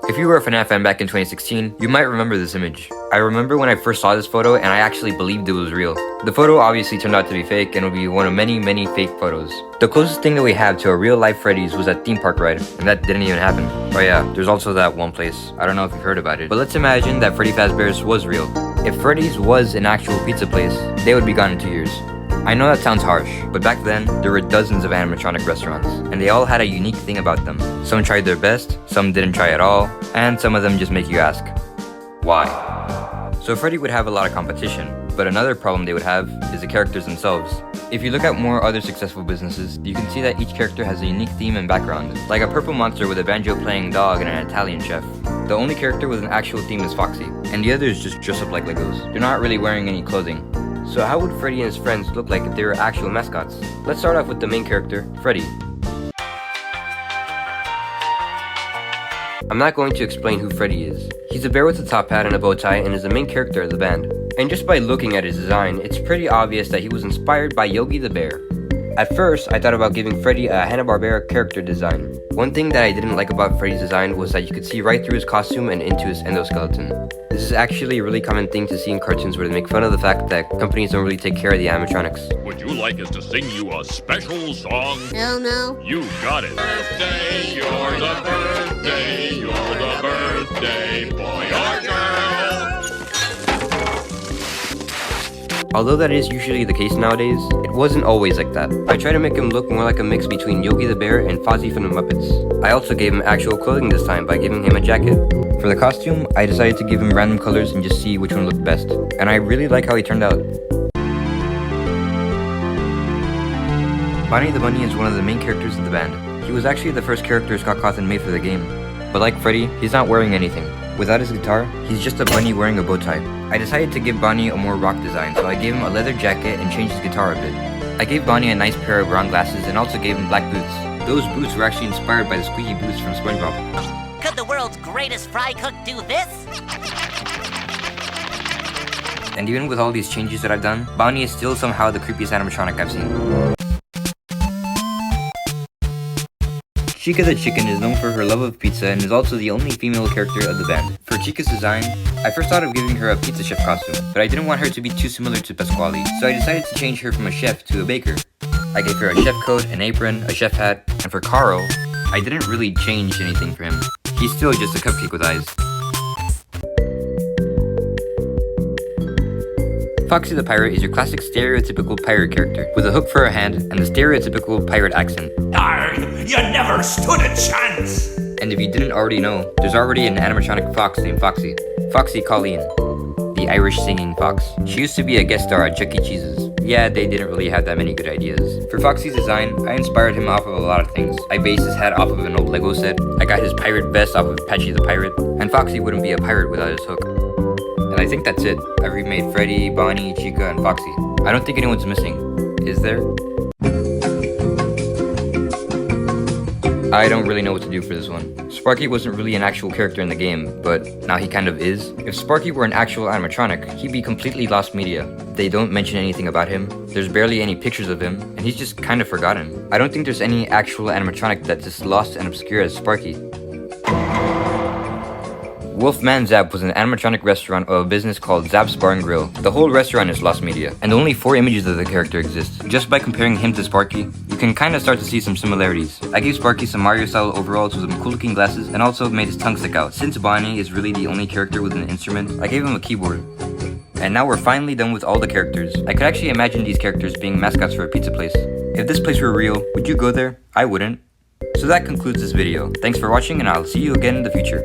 If you were a FNAF fan back in 2016, you might remember this image. I remember when I first saw this photo and I actually believed it was real. The photo obviously turned out to be fake and will be one of many fake photos. The closest thing that we have to a real life Freddy's was that theme park ride, and that didn't even happen. Oh yeah, there's also that one place. I don't know if you've heard about it, but let's imagine that Freddy Fazbears was real. If Freddy's was an actual pizza place, they would be gone in 2 years. I know that sounds harsh, but back then, there were dozens of animatronic restaurants, and they all had a unique thing about them. Some tried their best, some didn't try at all, and some of them just make you ask, why? So Freddy would have a lot of competition, but another problem they would have is the characters themselves. If you look at more other successful businesses, you can see that each character has a unique theme and background, like a purple monster with a banjo-playing dog and an Italian chef. The only character with an actual theme is Foxy, and the others just dress up like Legos. They're not really wearing any clothing. So how would Freddy and his friends look like if they were actual mascots? Let's start off with the main character, Freddy. I'm not going to explain who Freddy is. He's a bear with a top hat and a bow tie and is the main character of the band. And just by looking at his design, it's pretty obvious that he was inspired by Yogi the Bear. At first, I thought about giving Freddy a Hanna-Barbera character design. One thing that I didn't like about Freddy's design was that you could see right through his costume and into his endoskeleton. This is actually a really common thing to see in cartoons where they make fun of the fact that companies don't really take care of the animatronics. Would you like us to sing you a special song? Hell no. You got it. Birthday, you're the birthday, you're the birthday boy or girl. Although that is usually the case nowadays, it wasn't always like that. I tried to make him look more like a mix between Yogi the Bear and Foxy from the Muppets. I also gave him actual clothing this time by giving him a jacket. For the costume, I decided to give him random colors and just see which one looked best. And I really like how he turned out. Bonnie the Bunny is one of the main characters of the band. He was actually the first character Scott Cawthon made for the game. But like Freddy, he's not wearing anything. Without his guitar, he's just a bunny wearing a bow tie. I decided to give Bonnie a more rock design, so I gave him a leather jacket and changed his guitar a bit. I gave Bonnie a nice pair of brown glasses and also gave him black boots. Those boots were actually inspired by the squeaky boots from SpongeBob. Could the world's greatest fry cook do this? And even with all these changes that I've done, Bonnie is still somehow the creepiest animatronic I've seen. Chica the chicken is known for her love of pizza and is also the only female character of the band. For Chica's design, I first thought of giving her a pizza chef costume, but I didn't want her to be too similar to Pasquale, so I decided to change her from a chef to a baker. I gave her a chef coat, an apron, a chef hat, and for Carl, I didn't really change anything for him. He's still just a cupcake with eyes. Foxy the Pirate is your classic stereotypical pirate character, with a hook for a hand and the stereotypical pirate accent. Darn, you never stood a chance! And if you didn't already know, there's already an animatronic fox named Foxy. Foxy Colleen, the Irish singing fox. She used to be a guest star at Chuck E. Cheese's. Yeah, they didn't really have that many good ideas. For Foxy's design, I inspired him off of a lot of things. I based his hat off of an old Lego set, I got his pirate vest off of Patchy the Pirate, and Foxy wouldn't be a pirate without his hook. And I think that's it. I've remade Freddy, Bonnie, Chica, and Foxy. I don't think anyone's missing. Is there? I don't really know what to do for this one. Sparky wasn't really an actual character in the game, but now he kind of is. If Sparky were an actual animatronic, he'd be completely lost media. They don't mention anything about him, there's barely any pictures of him, and he's just kind of forgotten. I don't think there's any actual animatronic that's just lost and obscure as Sparky. Wolfman Zap was an animatronic restaurant of a business called Zap's Bar and Grill. The whole restaurant is lost media, and only 4 images of the character exist. Just by comparing him to Sparky, you can kinda start to see some similarities. I gave Sparky some Mario-style overalls with some cool looking glasses, and also made his tongue stick out. Since Bonnie is really the only character with an instrument, I gave him a keyboard. And now we're finally done with all the characters. I could actually imagine these characters being mascots for a pizza place. If this place were real, would you go there? I wouldn't. So that concludes this video. Thanks for watching, and I'll see you again in the future.